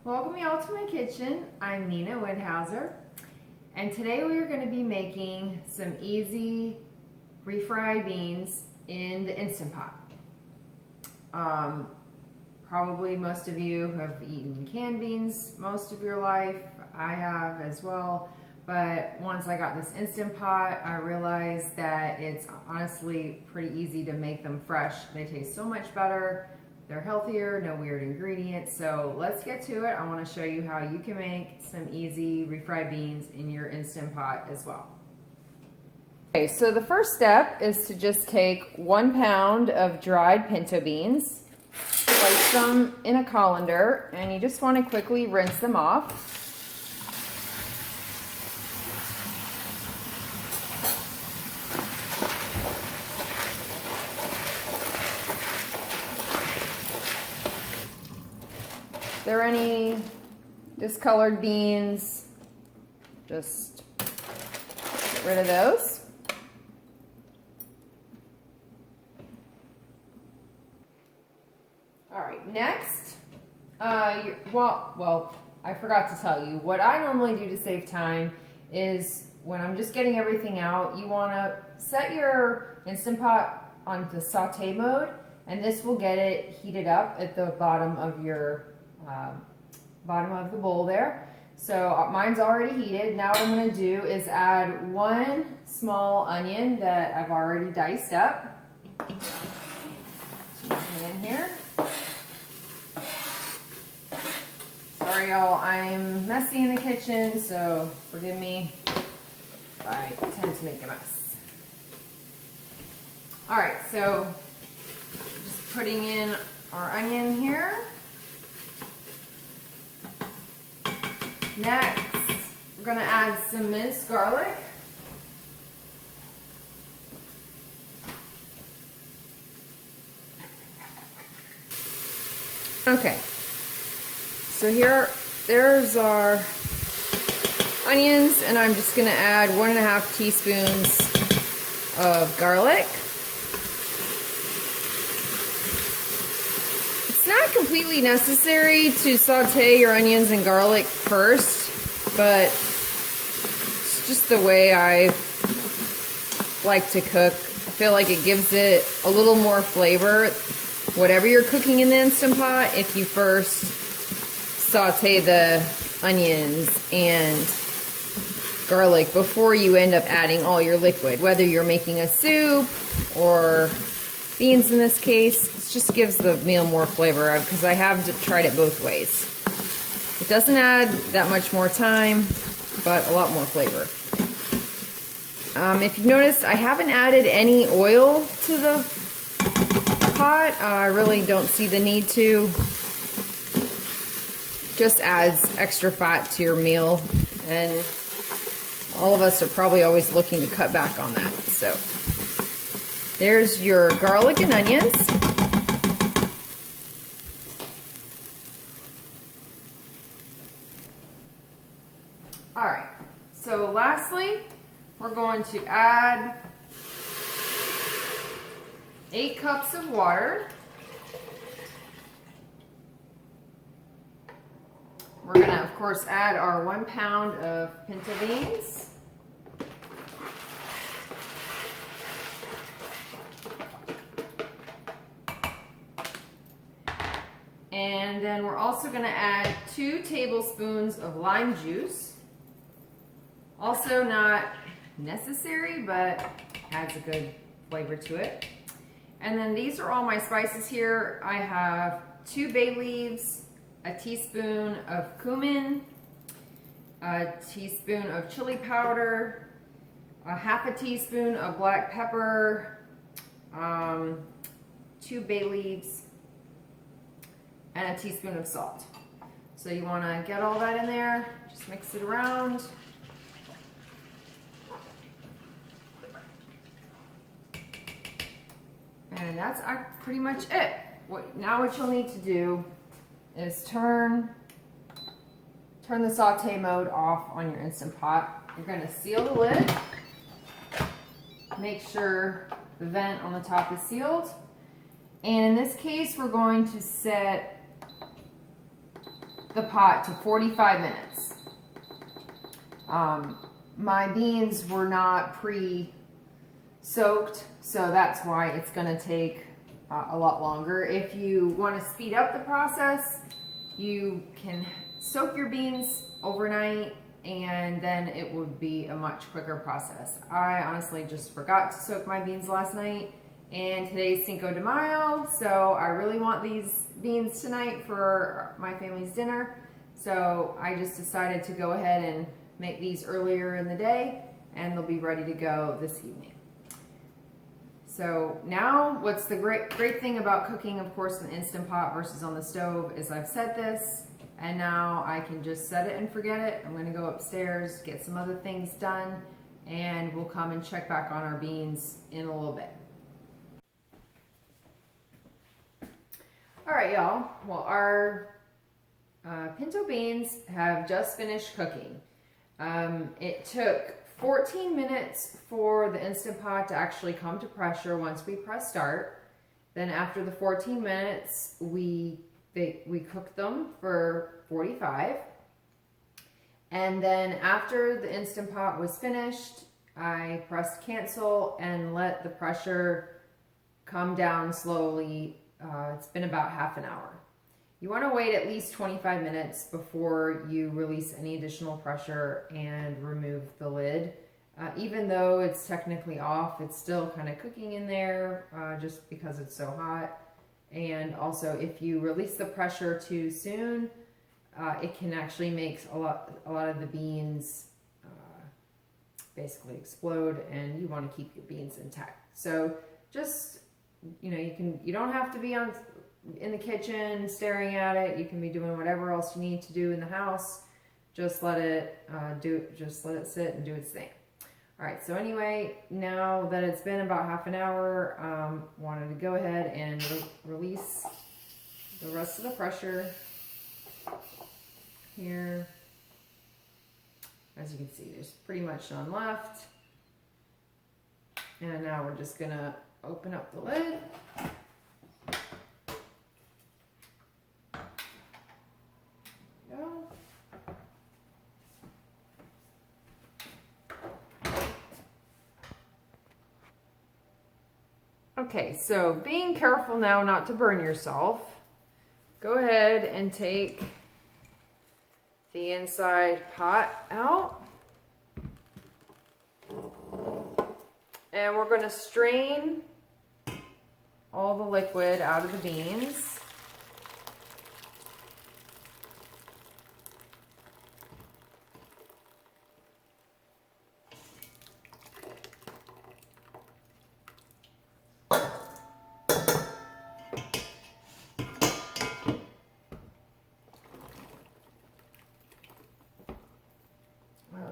Welcome y'all to my kitchen. I'm Nina Woodhouser, and today we are going to be making some easy refried beans in the Instant Pot. Probably most of you have eaten canned beans most of your life. I have as well, but once I got this Instant Pot, I realized that it's honestly pretty easy to make them fresh. They taste so much better. They're healthier, no weird ingredients. So let's get to it. I want to show you how you can make some easy refried beans in your Instant Pot as well. Okay, so the first step is to just take 1 pound of dried pinto beans, place them in a colander, and you just want to quickly rinse them off. If there are any discolored beans, just get rid of those. All right, next, well, I forgot to tell you, what I normally do to save time is when I'm just getting everything out, you want to set your Instant Pot onto saute mode, and this will get it heated up at the bottom of your bottom of the bowl there. So mine's already heated. Now what I'm going to do is add 1 small onion that I've already diced up. Put it in here. Sorry y'all, I'm messy in the kitchen, so forgive me if I tend to make a mess. Alright, so just putting in our onion here. Next, we're going to add some minced garlic. Okay, so there's our onions, and I'm just going to add 1.5 teaspoons of garlic. It's not completely necessary to saute your onions and garlic first, but it's just the way I like to cook. I feel like it gives it a little more flavor, whatever you're cooking in the Instant Pot, if you first saute the onions and garlic before you end up adding all your liquid, whether you're making a soup or beans in this case. It just gives the meal more flavor, because I have tried it both ways. It doesn't add that much more time, but a lot more flavor. If you've noticed, I haven't added any oil to the pot. I really don't see the need to. Just adds extra fat to your meal, and all of us are probably always looking to cut back on that. So there's your garlic and onions. All right, so lastly, we're going to add 8 cups of water. We're going to, of course, add our 1 pound of pinto beans. And then we're also going to add 2 tablespoons of lime juice. Also not necessary, but adds a good flavor to it. And then these are all my spices here. I have 2 bay leaves, a teaspoon of cumin, a teaspoon of chili powder, a 1/2 teaspoon of black pepper, 2 bay leaves, and a teaspoon of salt. So you want to get all that in there, just mix it around. And that's pretty much it. Now what you'll need to do is turn the saute mode off on your Instant Pot. You're going to seal the lid. Make sure the vent on the top is sealed. And in this case, we're going to set the pot to 45 minutes. My beans were not pre-soaked, so that's why it's going to take a lot longer. If you want to speed up the process, you can soak your beans overnight and then it would be a much quicker process. I honestly just forgot to soak my beans last night, and today's Cinco de Mayo, so I really want these beans tonight for my family's dinner. So I just decided to go ahead and make these earlier in the day, and they'll be ready to go this evening. So now what's the great thing about cooking, of course, in the Instant Pot versus on the stove is I've set this, and now I can just set it and forget it. I'm going to go upstairs, get some other things done, and we'll come and check back on our beans in a little bit. All right, y'all. Well, our pinto beans have just finished cooking. It took 14 minutes for the Instant Pot to actually come to pressure once we press start. Then after the 14 minutes, we cooked them for 45. And then after the Instant Pot was finished, I pressed cancel and let the pressure come down slowly. It's been about half an hour. You want to wait at least 25 minutes before you release any additional pressure and remove the lid. Even though it's technically off, it's still kind of cooking in there just because it's so hot. And also, if you release the pressure too soon, it can actually make a lot of the beans basically explode, and you want to keep your beans intact. So just, you don't have to be in the kitchen staring at it. You can be doing whatever else you need to do in the house. Just let it sit and do its thing. All right, so anyway, now that it's been about half an hour, wanted to go ahead and release the rest of the pressure here. As you can see, there's pretty much none left. And now we're just gonna open up the lid. Okay, so being careful now not to burn yourself, go ahead and take the inside pot out. And we're going to strain all the liquid out of the beans.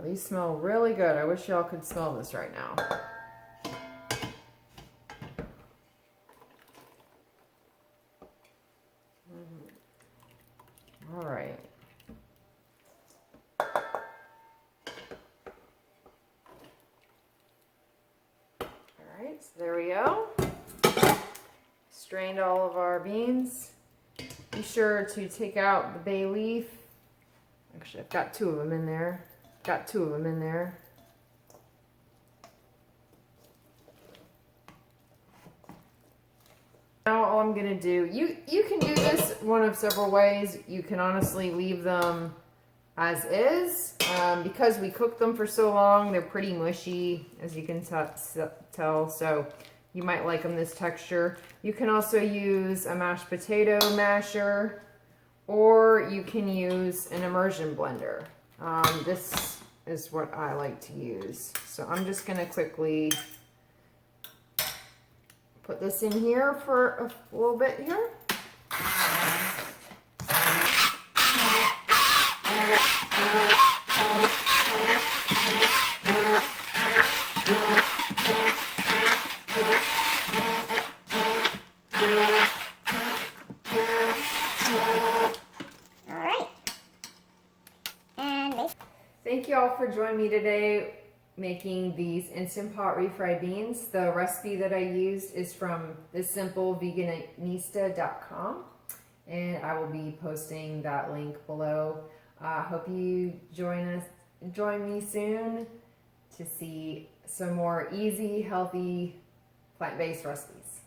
These smell really good. I wish y'all could smell this right now. All right. All right, so there we go. Strained all of our beans. Be sure to take out the bay leaf. Actually, I've got two of them in there. Got two of them in there. Now all I'm gonna do, you can do this one of several ways. You can honestly leave them as is. Because we cooked them for so long, they're pretty mushy, as you can tell, so you might like them this texture. You can also use a mashed potato masher, or you can use an immersion blender. This is what I like to use. So I'm just going to quickly put this in here for a little bit here. Thank you all for joining me today making these Instant Pot refried beans. The recipe that I used is from thesimpleveganista.com, and I will be posting that link below. Hope you join me soon to see some more easy, healthy, plant-based recipes.